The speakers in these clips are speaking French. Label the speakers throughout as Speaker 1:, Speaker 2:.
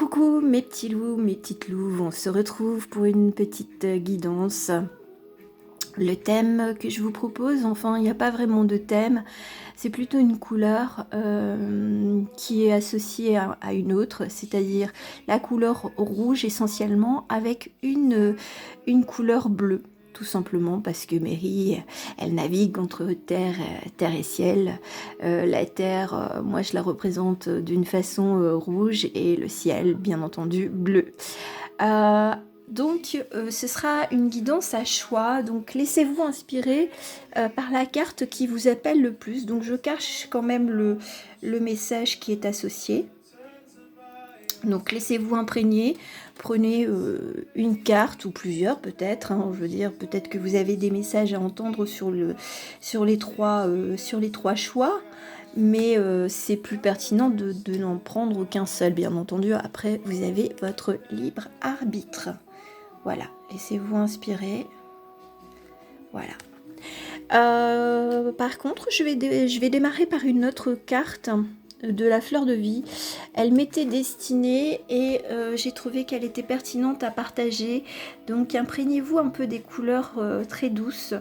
Speaker 1: Coucou mes petits loups, mes petites louves, on se retrouve pour une petite guidance. Le thème que je vous propose, enfin il n'y a pas vraiment de thème, c'est plutôt une couleur qui est associée à une autre, c'est-à-dire la couleur rouge essentiellement avec une couleur bleue. Tout simplement parce que Mary, elle navigue entre terre et ciel. La terre, moi je la représente d'une façon rouge et le ciel, bien entendu, bleu. Euh, ce sera une guidance à choix. Donc, laissez-vous inspirer par la carte qui vous appelle le plus. Donc, je cache quand même le message qui est associé. Donc, laissez-vous imprégner. Prenez une carte ou plusieurs peut-être. Hein, je veux dire, peut-être que vous avez des messages à entendre sur les trois choix. Mais c'est plus pertinent de n'en prendre qu'un seul, bien entendu. Après, vous avez votre libre arbitre. Voilà, laissez-vous inspirer. Voilà. Par contre, je vais démarrer par une autre carte de la fleur de vie. Elle m'était destinée et j'ai trouvé qu'elle était pertinente à partager. Donc imprégnez-vous un peu des couleurs très douces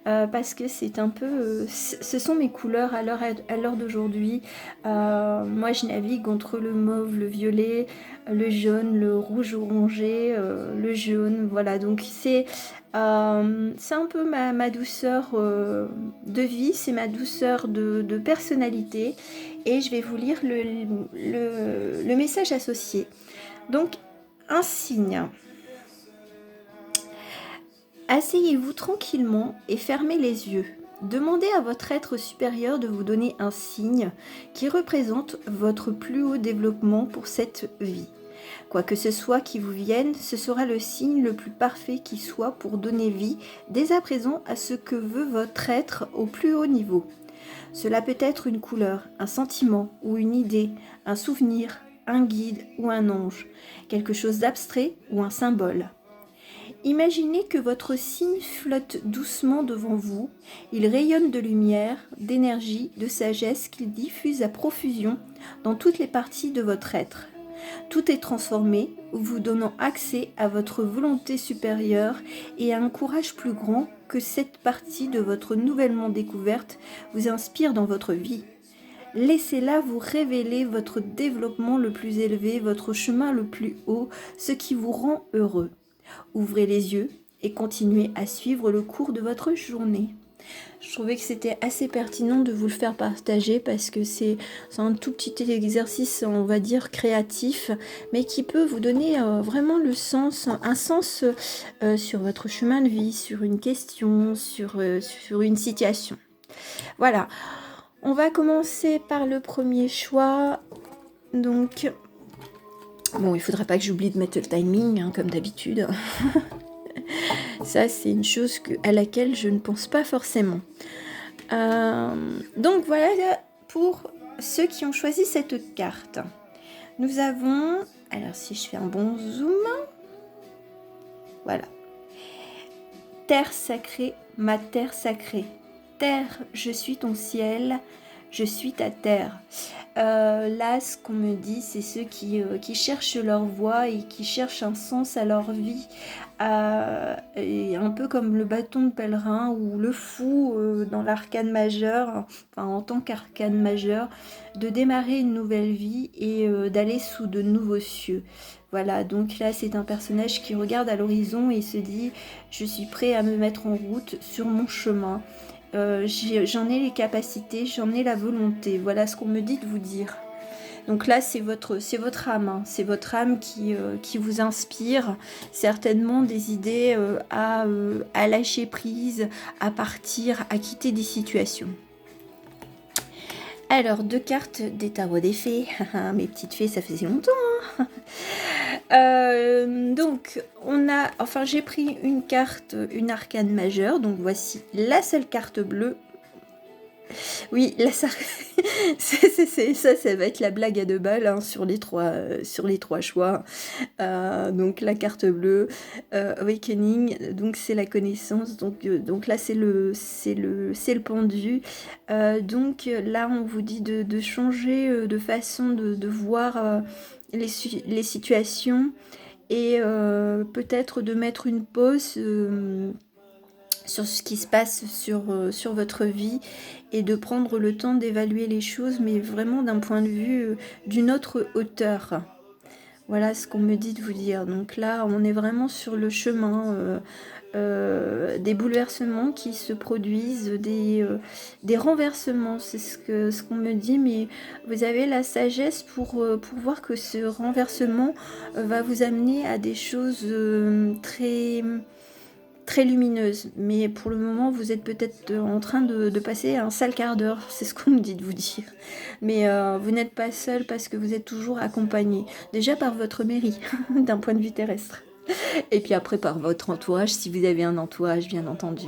Speaker 1: parce que c'est un peu... ce sont mes couleurs à l'heure d'aujourd'hui. Moi je navigue entre le mauve, le violet, le jaune, le rouge orangé, le jaune. Voilà, donc c'est un peu ma douceur de vie, c'est ma douceur de personnalité et je vais vous lire le message associé. Donc, un signe. Asseyez-vous tranquillement et fermez les yeux. Demandez à votre être supérieur de vous donner un signe qui représente votre plus haut développement pour cette vie. Quoi que ce soit qui vous vienne, ce sera le signe le plus parfait qui soit pour donner vie dès à présent à ce que veut votre être au plus haut niveau. Cela peut être une couleur, un sentiment ou une idée, un souvenir, un guide ou un ange, quelque chose d'abstrait ou un symbole. Imaginez que votre signe flotte doucement devant vous, il rayonne de lumière, d'énergie, de sagesse qu'il diffuse à profusion dans toutes les parties de votre être. Tout est transformé, vous donnant accès à votre volonté supérieure et à un courage plus grand que cette partie de votre nouvellement découverte vous inspire dans votre vie. Laissez-la vous révéler votre développement le plus élevé, votre chemin le plus haut, ce qui vous rend heureux. Ouvrez les yeux et continuez à suivre le cours de votre journée. Je trouvais que c'était assez pertinent de vous le faire partager parce que c'est un tout petit exercice, on va dire, créatif, mais qui peut vous donner vraiment un sens sur votre chemin de vie, sur une question, sur une situation. Voilà, on va commencer par le premier choix. Donc, bon, il ne faudra pas que j'oublie de mettre le timing, hein, comme d'habitude. Ça, c'est une chose à laquelle je ne pense pas forcément. Donc voilà pour ceux qui ont choisi cette carte. Nous avons, alors si je fais un bon zoom, voilà. Terre sacrée, ma terre sacrée. Terre, je suis ton ciel, je suis ta terre. Là, ce qu'on me dit, c'est ceux qui cherchent leur voie et qui cherchent un sens à leur vie. Et un peu comme le bâton de pèlerin ou le fou dans l'arcane majeure, enfin en tant qu'arcane majeure, de démarrer une nouvelle vie et d'aller sous de nouveaux cieux. Voilà, donc là c'est un personnage qui regarde à l'horizon et se dit « Je suis prêt à me mettre en route sur mon chemin ». J'en ai les capacités, j'en ai la volonté. Voilà ce qu'on me dit de vous dire. Donc là, c'est votre âme. Hein. C'est votre âme qui vous inspire certainement des idées à lâcher prise, à partir, à quitter des situations. Alors, 2 cartes des tarots des fées. Mes petites fées, ça faisait longtemps. Hein. Donc, j'ai pris une carte, une arcane majeure. Donc, voici la seule carte bleue. Oui, là ça ça va être la blague à 2 balles, hein, sur les 3 choix. Donc la carte bleue, Awakening, donc c'est la connaissance, donc là c'est le pendu. Donc là on vous dit de changer de façon de voir les situations et peut-être de mettre une pause sur ce qui se passe sur votre vie et de prendre le temps d'évaluer les choses, mais vraiment d'un point de vue d'une autre hauteur. Voilà ce qu'on me dit de vous dire. Donc là, on est vraiment sur le chemin des bouleversements qui se produisent, des renversements, c'est ce qu'on me dit, mais vous avez la sagesse pour voir que ce renversement va vous amener à des choses très très lumineuse, mais pour le moment vous êtes peut-être en train de passer un sale quart d'heure, c'est ce qu'on me dit de vous dire. Mais vous n'êtes pas seul parce que vous êtes toujours accompagné, déjà par votre mairie, d'un point de vue terrestre. Et puis après par votre entourage, si vous avez un entourage bien entendu.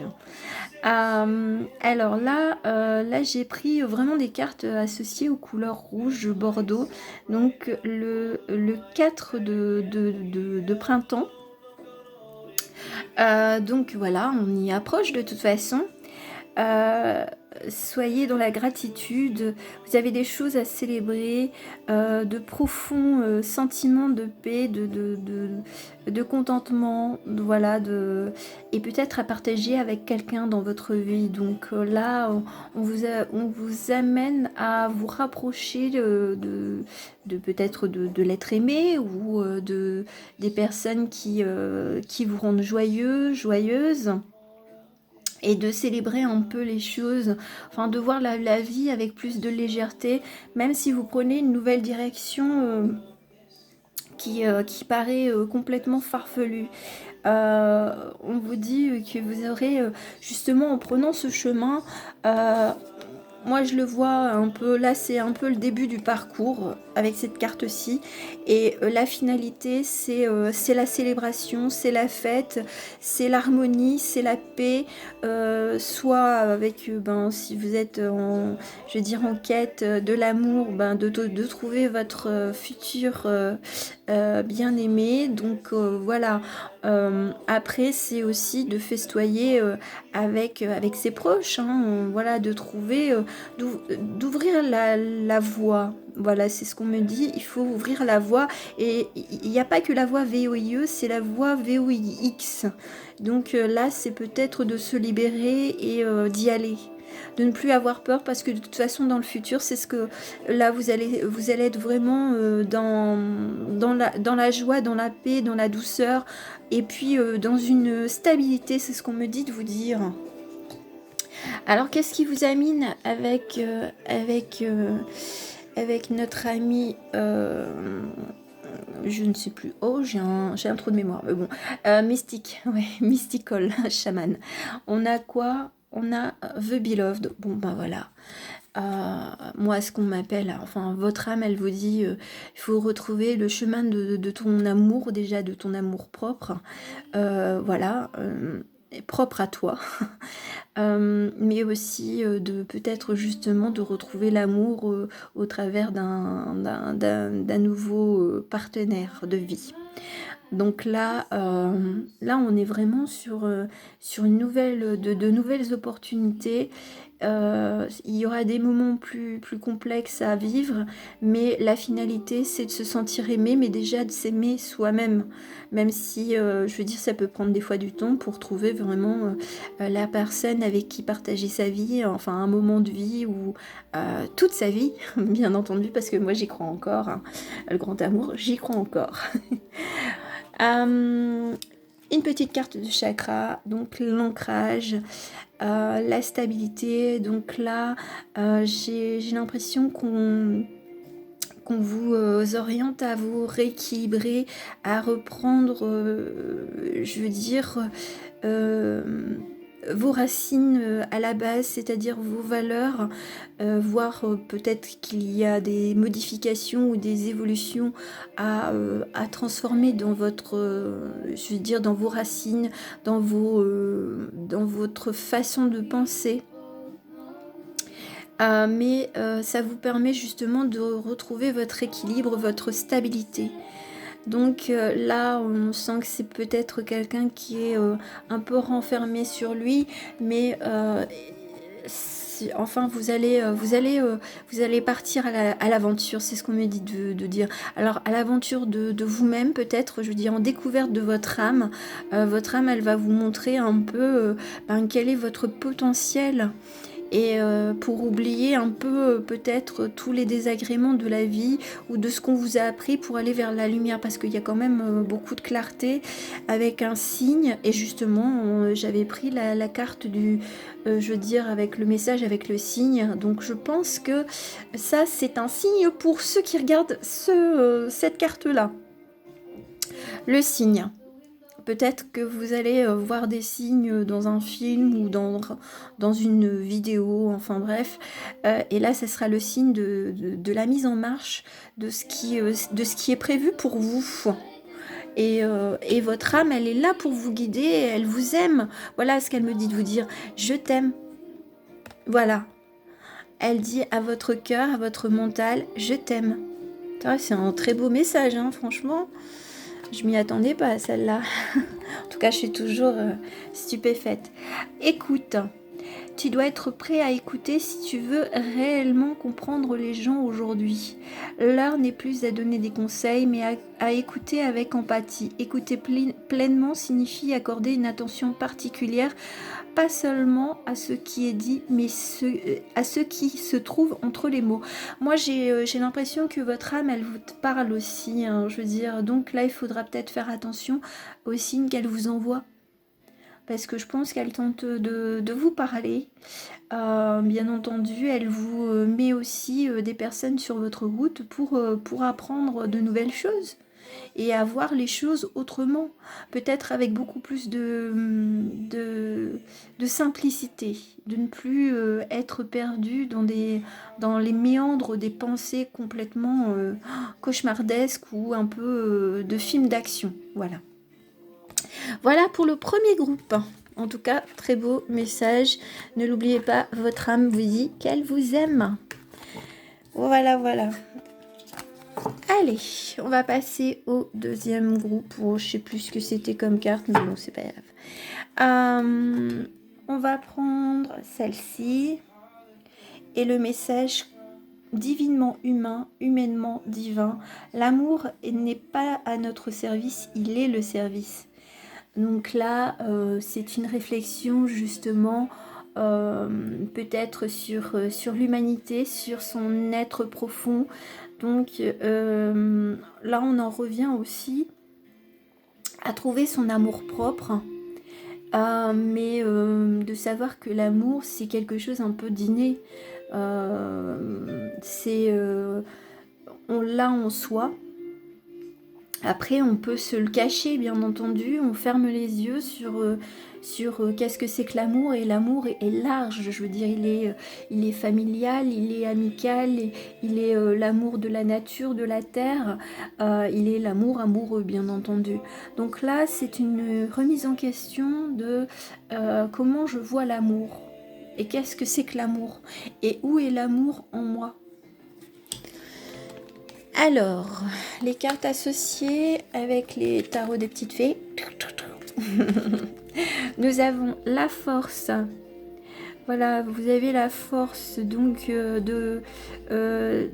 Speaker 1: Alors là, là j'ai pris vraiment des cartes associées aux couleurs rouge, bordeaux, donc le 4 de printemps. Donc voilà, on y approche de toute façon. Euh, Soyez dans la gratitude, vous avez des choses à célébrer, de profonds sentiments de paix, de contentement, voilà, et peut-être à partager avec quelqu'un dans votre vie. Donc là, on vous amène à vous rapprocher de peut-être de l'être aimé ou des personnes qui vous rendent joyeux, joyeuses. Et de célébrer un peu les choses, enfin de voir la vie avec plus de légèreté, même si vous prenez une nouvelle direction qui paraît complètement farfelue. On vous dit que vous aurez, justement en prenant ce chemin, moi je le vois un peu, là c'est un peu le début du parcours avec cette carte-ci et la finalité c'est la célébration, c'est la fête, c'est l'harmonie, c'est la paix, soit avec, ben, si vous êtes en, je veux dire en quête de l'amour, ben, de trouver votre futur bien-aimé, donc voilà. Après c'est aussi de festoyer avec ses proches, hein, voilà, de trouver d'ouvrir la voie. Voilà, c'est ce qu'on me dit, il faut ouvrir la voie. Et il n'y a pas que la voie VOIE, c'est la voie VOIX. Donc là, c'est peut-être de se libérer et d'y aller. De ne plus avoir peur parce que de toute façon dans le futur c'est ce que là vous allez être vraiment dans la joie, dans la paix, dans la douceur et puis dans une stabilité, c'est ce qu'on me dit de vous dire. Alors, qu'est-ce qui vous amène avec notre ami, je ne sais plus, oh, j'ai un trou de mémoire, mais bon, mystique, ouais, mystical, chaman. On a quoi? On a The Beloved, bon, ben voilà. Moi, ce qu'on m'appelle, enfin, votre âme, elle vous dit, il faut retrouver le chemin de ton amour, déjà de ton amour propre, voilà, propre à toi. Mais aussi de peut-être justement de retrouver l'amour au travers d'un nouveau partenaire de vie. Donc là, là on est vraiment sur une nouvelle, de nouvelles opportunités. Il y aura des moments plus complexes à vivre, mais la finalité c'est de se sentir aimé, mais déjà de s'aimer soi-même. Même si, je veux dire, ça peut prendre des fois du temps pour trouver vraiment la personne avec qui partager sa vie, enfin un moment de vie ou toute sa vie, bien entendu, parce que moi j'y crois encore, hein. Le grand amour, j'y crois encore. Une petite carte de chakra, donc l'ancrage, la stabilité. Donc là, j'ai l'impression qu'on vous oriente à vous rééquilibrer, à reprendre, je veux dire, vos racines à la base, c'est-à-dire vos valeurs, voir peut-être qu'il y a des modifications ou des évolutions à transformer dans votre, je veux dire, dans vos racines, dans votre façon de penser. mais ça vous permet justement de retrouver votre équilibre, votre stabilité. Donc là, on sent que c'est peut-être quelqu'un qui est un peu renfermé sur lui, mais enfin, vous allez partir à l'aventure, c'est ce qu'on me dit de dire. Alors, à l'aventure de vous-même, peut-être, je veux dire, en découverte de votre âme. Votre âme, elle va vous montrer un peu quel est votre potentiel. Et pour oublier un peu peut-être tous les désagréments de la vie ou de ce qu'on vous a appris pour aller vers la lumière, parce qu'il y a quand même beaucoup de clarté avec un signe. Et justement, j'avais pris la carte du, je veux dire, avec le message, avec le signe. Donc je pense que ça, c'est un signe pour ceux qui regardent cette carte-là. Le signe. Peut-être que vous allez voir des signes dans un film ou dans une vidéo, enfin bref. Et là, ce sera le signe de la mise en marche de ce qui est prévu pour vous. Et votre âme, elle est là pour vous guider, elle vous aime. Voilà ce qu'elle me dit de vous dire. Je t'aime. Voilà. Elle dit à votre cœur, à votre mental, je t'aime. C'est un très beau message, hein, franchement. Je m'y attendais pas à celle-là. En tout cas, je suis toujours stupéfaite. Écoute, tu dois être prêt à écouter si tu veux réellement comprendre les gens aujourd'hui. L'heure n'est plus à donner des conseils, mais à écouter avec empathie. Écouter pleinement signifie accorder une attention particulière, pas seulement à ce qui est dit, mais à ce qui se trouve entre les mots. Moi, j'ai l'impression que votre âme, elle vous parle aussi, hein, je veux dire. Donc là, il faudra peut-être faire attention aux signes qu'elle vous envoie. Parce que je pense qu'elle tente de vous parler. Bien entendu, elle vous met aussi des personnes sur votre route pour apprendre de nouvelles choses et à voir les choses autrement, peut-être avec beaucoup plus de simplicité, de ne plus être perdu dans les méandres des pensées complètement cauchemardesques ou un peu de films d'action. Voilà. Voilà pour le premier groupe. En tout cas, très beau message. Ne l'oubliez pas, votre âme vous dit qu'elle vous aime. Voilà, voilà. Allez, on va passer au deuxième groupe. Oh, je sais plus ce que c'était comme carte, mais bon, c'est pas grave. On va prendre celle-ci. Et le message divinement humain, humainement divin. L'amour n'est pas à notre service, il est le service. Donc là, c'est une réflexion justement peut-être sur l'humanité, sur son être profond. Donc là, on en revient aussi à trouver son amour propre, mais de savoir que l'amour, c'est quelque chose un peu d'inné. On l'a en soi. Après, on peut se le cacher, bien entendu. On ferme les yeux sur qu'est-ce que c'est que l'amour. Et l'amour est large. Je veux dire, il est familial, il est amical, il est l'amour de la nature, de la terre. Il est l'amour amoureux, bien entendu. Donc là, c'est une remise en question de comment je vois l'amour. Et qu'est-ce que c'est que l'amour? Et où est l'amour en moi? Alors, les cartes associées avec les tarots des petites fées. Nous avons la force. Voilà, vous avez la force donc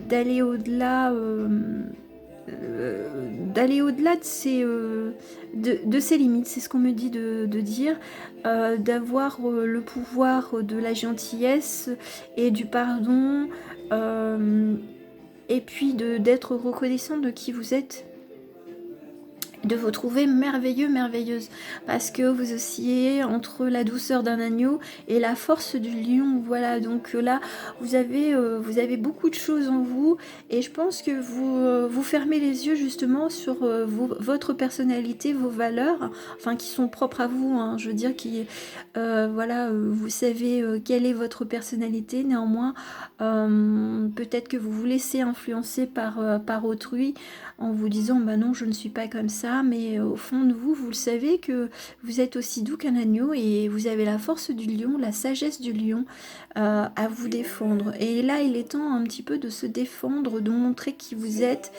Speaker 1: d'aller au-delà de ses limites, c'est ce qu'on me dit de dire, d'avoir le pouvoir de la gentillesse et du pardon, et puis d'être reconnaissant de qui vous êtes, de vous trouver merveilleux, merveilleuse, parce que vous oscillez entre la douceur d'un agneau et la force du lion. Voilà, donc là vous avez beaucoup de choses en vous, et je pense que vous fermez les yeux justement sur votre personnalité, vos valeurs, enfin qui sont propres à vous, hein, je veux dire, voilà, vous savez quelle est votre personnalité. Néanmoins, peut-être que vous vous laissez influencer par autrui en vous disant bah non, je ne suis pas comme ça. ça, mais au fond de vous, vous le savez que vous êtes aussi doux qu'un agneau et vous avez la force du lion, la sagesse du lion à vous défendre. Et là, il est temps un petit peu de se défendre, de montrer qui vous êtes.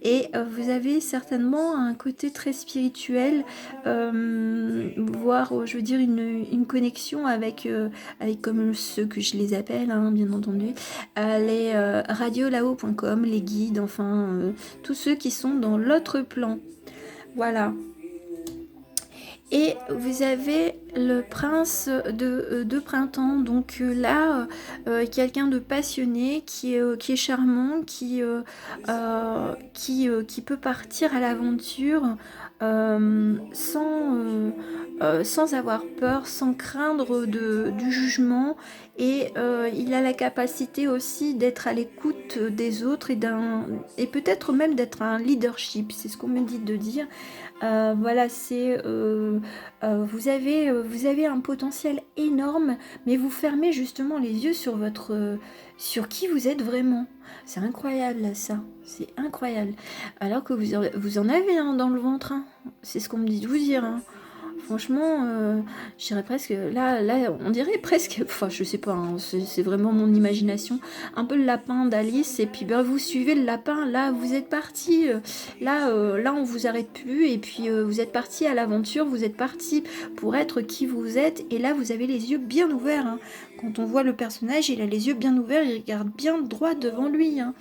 Speaker 1: Et vous avez certainement un côté très spirituel, voire, je veux dire, une connexion avec, avec comme ceux que je les appelle, hein, bien entendu, les radiolao.com, les guides, enfin, tous ceux qui sont dans l'autre plan. Voilà. Et vous avez le prince de printemps, donc là, quelqu'un de passionné, qui est charmant, qui peut partir à l'aventure sans avoir peur, sans craindre du jugement. Et il a la capacité aussi d'être à l'écoute des autres et peut-être même d'être un leadership, c'est ce qu'on me dit de dire. Voilà, vous avez un potentiel énorme, mais vous fermez justement les yeux sur qui vous êtes vraiment. C'est incroyable ça, c'est incroyable. Alors que vous en avez dans le ventre, hein. C'est ce qu'on me dit de vous dire, hein. Franchement, je dirais presque, là, on dirait presque, enfin je sais pas, hein, c'est vraiment mon imagination, un peu le lapin d'Alice, et puis ben, vous suivez le lapin, là vous êtes parti, là on vous arrête plus, et puis vous êtes parti à l'aventure, vous êtes parti pour être qui vous êtes, et là vous avez les yeux bien ouverts, hein. Quand on voit le personnage, il a les yeux bien ouverts, il regarde bien droit devant lui, hein.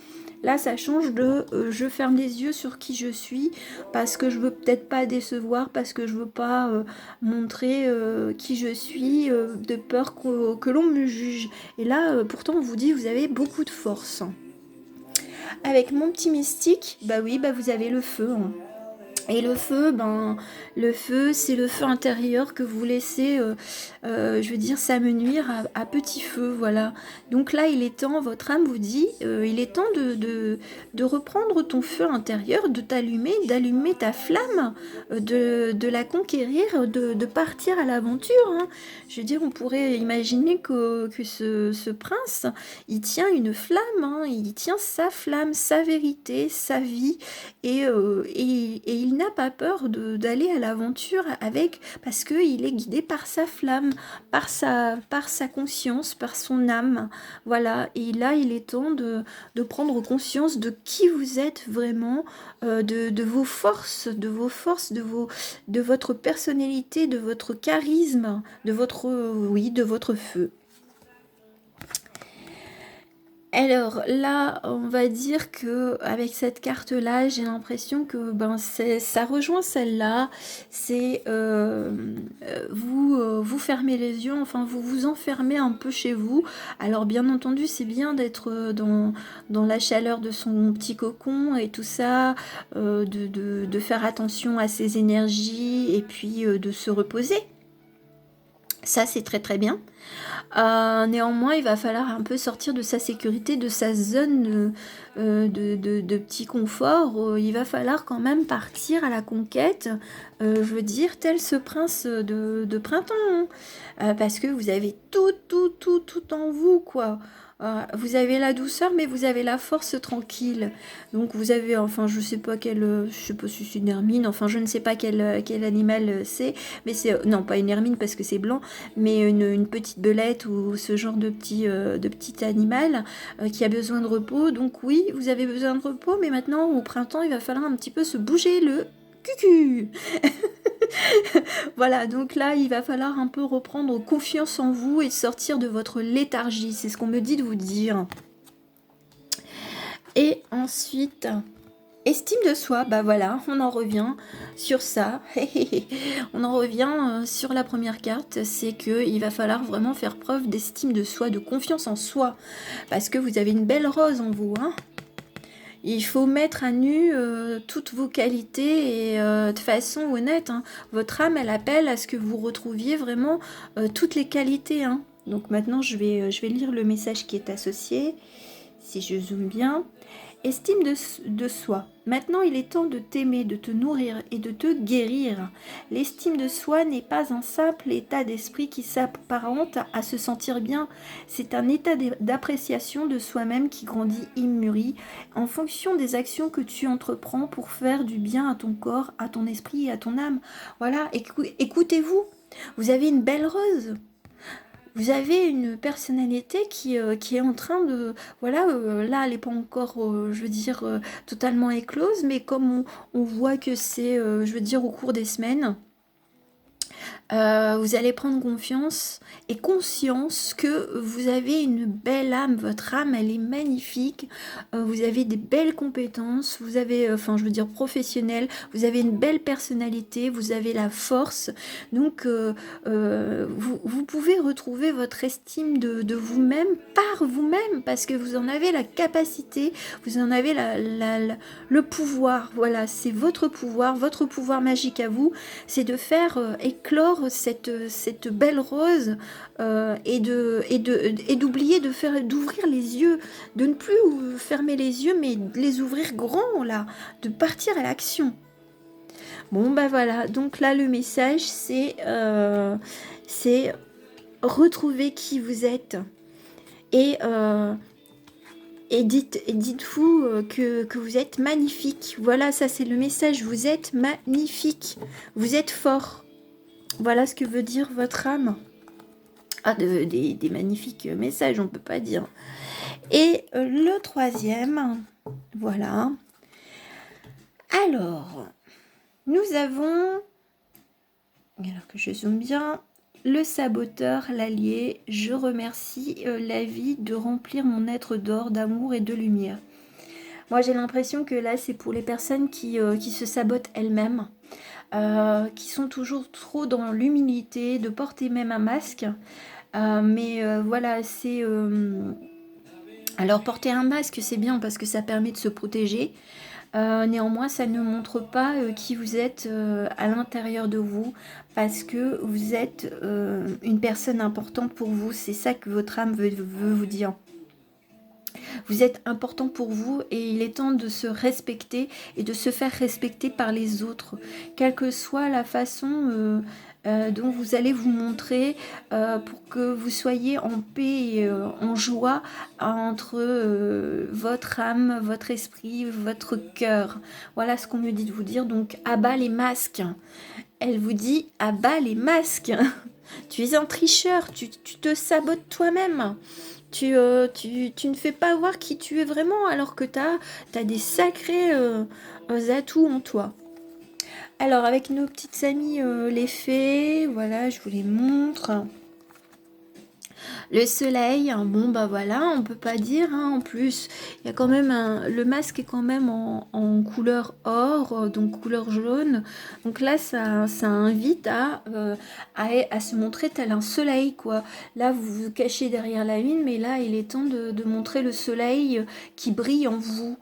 Speaker 1: Là, ça change de je ferme les yeux sur qui je suis parce que je veux peut-être pas décevoir, parce que je veux pas montrer qui je suis, de peur que l'on me juge. Et là, pourtant, on vous dit vous avez beaucoup de force. Avec mon petit mystique, bah oui, bah vous avez le feu, hein. Et le feu, c'est le feu intérieur que vous laissez, je veux dire, s'amenuire à petit feu, voilà. Donc là, il est temps, votre âme vous dit, il est temps de reprendre ton feu intérieur, de d'allumer ta flamme, de la conquérir, de partir à l'aventure, hein. Je veux dire, on pourrait imaginer que ce prince, il tient une flamme, hein, il tient sa flamme, sa vérité, sa vie, et il n'a pas peur d'aller à l'aventure parce qu'il est guidé par sa flamme, par sa conscience, par son âme. Voilà, et là il est temps de prendre conscience de qui vous êtes vraiment, de vos forces, de votre personnalité, de votre charisme, de votre feu. Alors là, on va dire que avec cette carte-là, j'ai l'impression que ça rejoint celle-là. C'est vous fermez les yeux, enfin vous vous enfermez un peu chez vous. Alors bien entendu, c'est bien d'être dans la chaleur de son petit cocon et tout ça, de faire attention à ses énergies et puis de se reposer. Ça, c'est très très bien. Néanmoins, il va falloir un peu sortir de sa sécurité, de sa zone de petit confort. Il va falloir quand même partir à la conquête, je veux dire, tel ce prince de printemps, hein. Parce que vous avez tout en vous, quoi. Vous avez la douceur, mais vous avez la force tranquille. Donc vous avez, enfin, je sais pas si c'est une hermine, enfin, je ne sais pas quel animal c'est, mais c'est, non, pas une hermine parce que c'est blanc, mais une petite belette ou ce genre de petit animal qui a besoin de repos. Donc oui, vous avez besoin de repos, mais maintenant, au printemps, il va falloir un petit peu se bouger le cucu. Voilà, donc là, il va falloir un peu reprendre confiance en vous et sortir de votre léthargie. C'est ce qu'on me dit de vous dire. Et ensuite, estime de soi, bah voilà, on en revient sur ça. On en revient sur la première carte, c'est qu'il va falloir vraiment faire preuve d'estime de soi, de confiance en soi. Parce que vous avez une belle rose en vous, hein. Il faut mettre à nu toutes vos qualités et de façon honnête, hein. Votre âme, elle appelle à ce que vous retrouviez vraiment toutes les qualités, hein. Donc maintenant, je vais lire le message qui est associé, si je zoome bien. Estime de soi. Maintenant, il est temps de t'aimer, de te nourrir et de te guérir. L'estime de soi n'est pas un simple état d'esprit qui s'apparente à se sentir bien. C'est un état d'appréciation de soi-même qui grandit immûri en fonction des actions que tu entreprends pour faire du bien à ton corps, à ton esprit et à ton âme. Voilà, écoutez-vous. Vous avez une belle rose. Vous avez une personnalité qui est en train de... Voilà, là, elle n'est pas encore, je veux dire, totalement éclose, mais comme on voit que c'est, je veux dire, au cours des semaines, vous allez prendre confiance et conscience que vous avez une belle âme. Votre âme, elle est magnifique. Vous avez des belles compétences. Vous avez, enfin, je veux dire professionnelle. Vous avez une belle personnalité. Vous avez la force. Donc, vous pouvez retrouver votre estime de vous-même par vous-même parce que vous en avez la capacité. Vous en avez le pouvoir. Voilà, c'est votre pouvoir magique à vous. C'est de faire éclore cette belle rose et d'oublier d'ouvrir les yeux, de ne plus fermer les yeux, mais de les ouvrir grands, là, de partir à l'action. Bon, bah voilà, donc là, le message, c'est retrouver qui vous êtes et dites-vous que vous êtes magnifique. Voilà, ça c'est le message, vous êtes magnifique, vous êtes fort. Voilà ce que veut dire votre âme. Ah, des magnifiques messages, on ne peut pas dire. Et le troisième, voilà. Alors, nous avons, alors que je zoome bien, le saboteur, l'allié. Je remercie la vie de remplir mon être d'or, d'amour et de lumière. Moi, j'ai l'impression que là, c'est pour les personnes qui se sabotent elles-mêmes. Qui sont toujours trop dans l'humilité, de porter même un masque. Mais voilà, c'est... Alors, porter un masque, c'est bien parce que ça permet de se protéger. Néanmoins, ça ne montre pas qui vous êtes à l'intérieur de vous parce que vous êtes une personne importante pour vous. C'est ça que votre âme veut vous dire. Vous êtes important pour vous et il est temps de se respecter et de se faire respecter par les autres, quelle que soit la façon dont vous allez vous montrer pour que vous soyez en paix et en joie entre votre âme, votre esprit, votre cœur. Voilà ce qu'on me dit de vous dire. Donc, abat les masques. Elle vous dit, abat les masques. Tu es un tricheur, tu te sabotes toi-même. Tu ne fais pas voir qui tu es vraiment alors que tu as des sacrés atouts en toi. Alors avec nos petites amies les fées, voilà, je vous les montre. Le soleil, bon bah voilà, on peut pas dire, hein, en plus, il y a quand même le masque est quand même en couleur or, donc couleur jaune. Donc là, ça invite à se montrer tel un soleil, quoi. Là, vous vous cachez derrière la lune, mais là, il est temps de montrer le soleil qui brille en vous.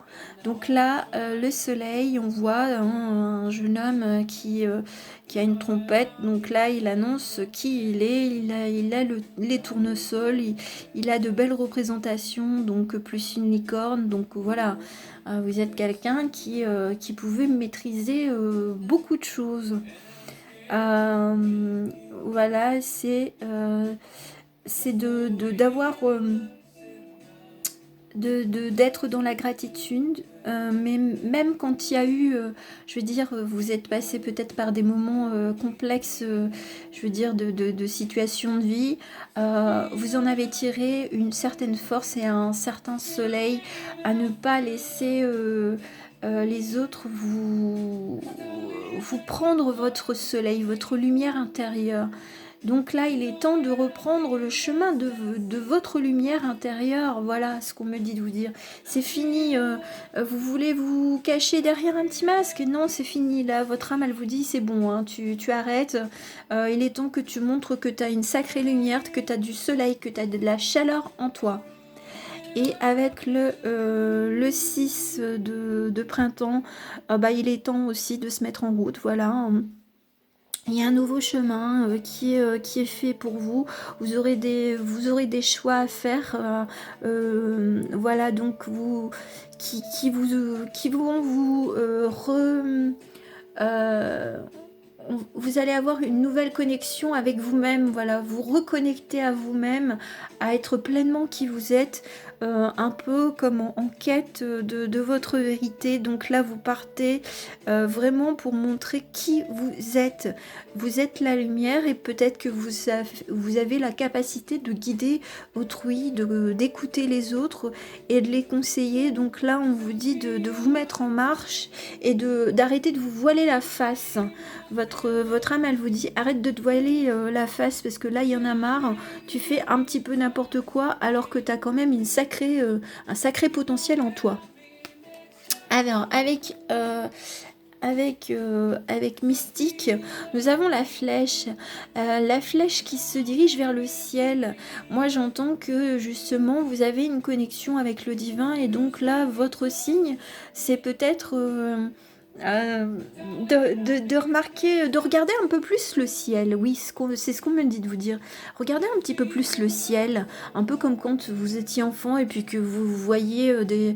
Speaker 1: Donc là, le soleil, on voit un jeune homme qui a une trompette. Donc là, il annonce qui il est. Il a les tournesols. Il a de belles représentations. Donc plus une licorne. Donc voilà, vous êtes quelqu'un qui pouvait maîtriser beaucoup de choses. Voilà, c'est d'avoir... d'être dans la gratitude, mais même quand il y a eu, je veux dire, vous êtes passé peut-être par des moments complexes, je veux dire, de situations de vie, vous en avez tiré une certaine force et un certain soleil à ne pas laisser les autres vous prendre votre soleil, votre lumière intérieure. Donc là, il est temps de reprendre le chemin de votre lumière intérieure. Voilà ce qu'on me dit de vous dire. C'est fini. Vous voulez vous cacher derrière un petit masque? Non, c'est fini. Là, votre âme, elle vous dit, c'est bon, hein, tu arrêtes. Il est temps que tu montres que tu as une sacrée lumière, que tu as du soleil, que tu as de la chaleur en toi. Et avec le 6 de printemps, il est temps aussi de se mettre en route. Voilà. Il y a un nouveau chemin qui est fait pour vous. Vous aurez des choix à faire. Voilà, donc qui vont vous euh, vous allez avoir une nouvelle connexion avec vous-même, voilà, vous reconnecter à vous-même, à être pleinement qui vous êtes, un peu comme en quête de votre vérité. Donc là, vous partez vraiment pour montrer qui vous êtes. Vous êtes la lumière et peut-être que vous avez la capacité de guider autrui, d'écouter les autres et de les conseiller. Donc là, on vous dit de vous mettre en marche et d'arrêter de vous voiler la face. Votre âme, elle vous dit, arrête de te voiler la face parce que là, il y en a marre. Tu fais un petit peu n'importe quoi alors que tu as quand même un sacré potentiel en toi. Alors, avec Mystique, nous avons la flèche qui se dirige vers le ciel. Moi, j'entends que justement, vous avez une connexion avec le divin et donc là, votre signe, c'est peut-être de remarquer, de regarder un peu plus le ciel. Oui, c'est ce qu'on me dit de vous dire. Regardez un petit peu plus le ciel, un peu comme quand vous étiez enfant et puis que vous voyez des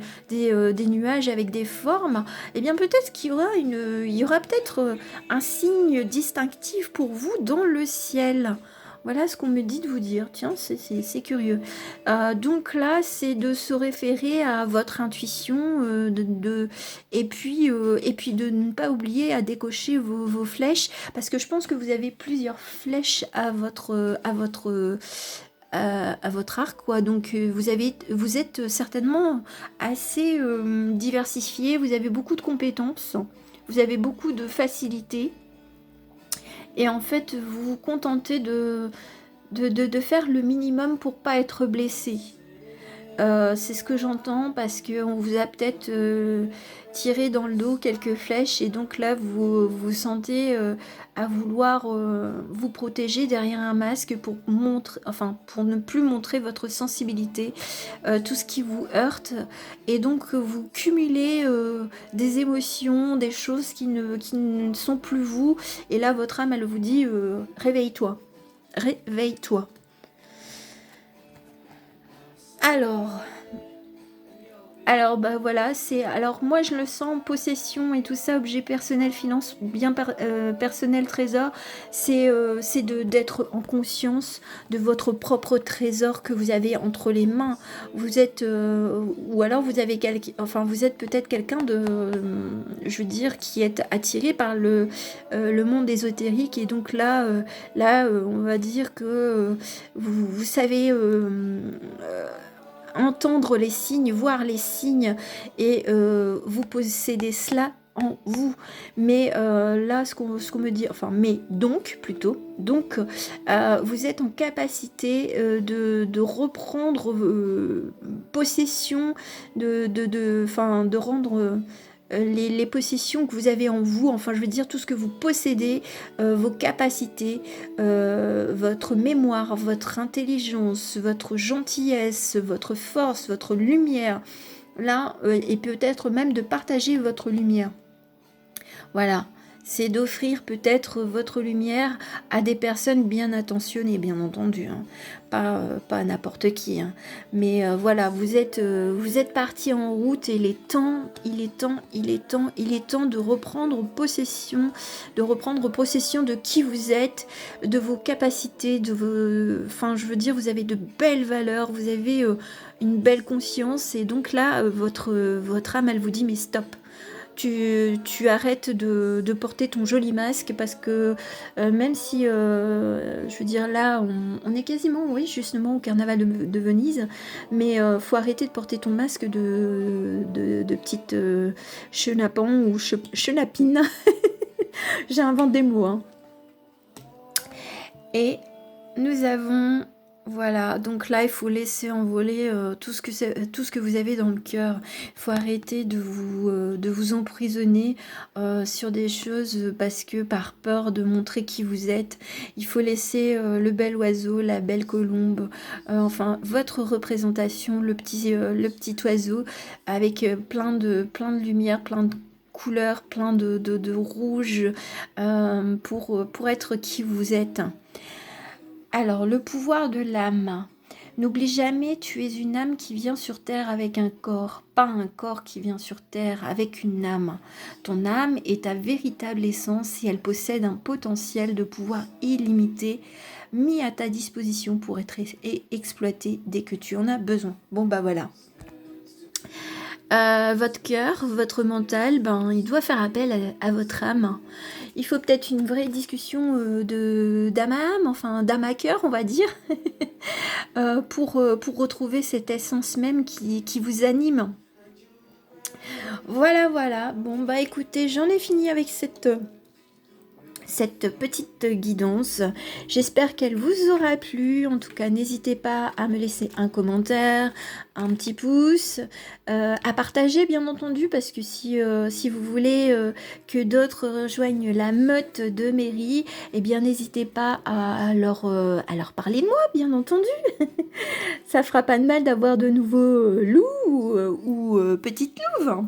Speaker 1: nuages avec des formes. Eh bien, peut-être il y aura peut-être un signe distinctif pour vous dans le ciel. Voilà ce qu'on me dit de vous dire. Tiens, c'est curieux. Donc là, c'est de se référer à votre intuition, et puis de ne pas oublier à décocher vos flèches, parce que je pense que vous avez plusieurs flèches à votre arc, quoi. Donc vous êtes certainement assez diversifié, vous avez beaucoup de compétences, vous avez beaucoup de facilité, et en fait vous vous contentez de faire le minimum pour pas être blessé. C'est ce que j'entends parce qu'on vous a peut-être tiré dans le dos quelques flèches et donc là vous vous sentez à vouloir vous protéger derrière un masque pour pour ne plus montrer votre sensibilité, tout ce qui vous heurte, et donc vous cumulez des émotions, des choses qui ne sont plus vous, et là votre âme elle vous dit réveille-toi, réveille-toi. Alors, bah voilà, alors moi je le sens, possession et tout ça, objet personnel, finance, bien personnel, trésor, d'être en conscience de votre propre trésor que vous avez entre les mains. Vous êtes, ou alors vous êtes peut-être quelqu'un je veux dire, qui est attiré par le monde ésotérique, et donc on va dire que vous savez entendre les signes, voir les signes, et vous possédez cela en vous. Mais là, ce qu'on me dit, donc, vous êtes en capacité de reprendre possession, de rendre les possessions que vous avez en vous, enfin je veux dire tout ce que vous possédez, vos capacités, votre mémoire, votre intelligence, votre gentillesse, votre force, votre lumière, là, et peut-être même de partager votre lumière. Voilà, c'est d'offrir peut-être votre lumière à des personnes bien attentionnées, bien entendu, hein. Pas n'importe qui, hein. Mais voilà, vous êtes parti en route, et il est temps de reprendre possession, de qui vous êtes, de vos capacités, je veux dire, vous avez de belles valeurs, vous avez une belle conscience, et donc là, votre âme, elle vous dit, mais stop. Tu arrêtes de porter ton joli masque, parce que même si, je veux dire, là, on est quasiment, oui, justement, au carnaval de Venise, mais faut arrêter de porter ton masque de petite chenapan ou chenapine. J'invente des mots, hein. Et nous avons... Voilà, donc là, il faut laisser envoler tout ce que vous avez dans le cœur. Il faut arrêter de vous emprisonner sur des choses parce que par peur de montrer qui vous êtes. Il faut laisser le bel oiseau, la belle colombe, votre représentation, le petit oiseau avec plein de lumière, plein de couleurs, plein de rouge, pour être qui vous êtes. Alors, le pouvoir de l'âme. N'oublie jamais, tu es une âme qui vient sur Terre avec un corps, pas un corps qui vient sur Terre avec une âme. Ton âme est ta véritable essence et elle possède un potentiel de pouvoir illimité mis à ta disposition pour être exploité dès que tu en as besoin. Bon, bah voilà. Votre cœur, votre mental, il doit faire appel à votre âme. Il faut peut-être une vraie discussion d'âme à âme, enfin d'âme à cœur, on va dire, pour retrouver cette essence même qui vous anime. Voilà, voilà. Bon, bah écoutez, j'en ai fini avec cette petite guidance. J'espère qu'elle vous aura plu. En tout cas, n'hésitez pas à me laisser un commentaire, un petit pouce, à partager bien entendu, parce que si vous voulez que d'autres rejoignent la meute de Mary, eh bien n'hésitez pas à leur parler de moi, bien entendu. Ça fera pas de mal d'avoir de nouveaux loups ou petites louves.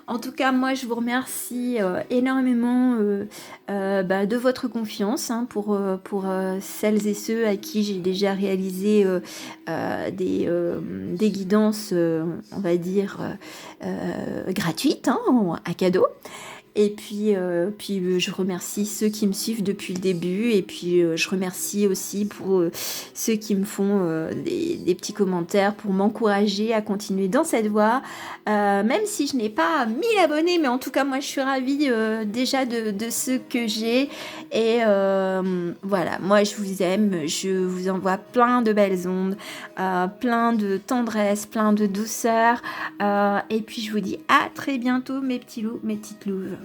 Speaker 1: En tout cas, moi, je vous remercie énormément de votre confiance pour celles et ceux à qui j'ai déjà réalisé des guidances, on va dire, gratuites, à cadeau. Et puis je remercie ceux qui me suivent depuis le début. Et puis je remercie aussi pour ceux qui me font des petits commentaires pour m'encourager à continuer dans cette voie. Même si je n'ai pas 1000 abonnés, mais en tout cas, moi, je suis ravie déjà de ceux que j'ai. Et voilà, moi, je vous aime. Je vous envoie plein de belles ondes, plein de tendresse, plein de douceur. Et puis, je vous dis à très bientôt, mes petits loups, mes petites louves.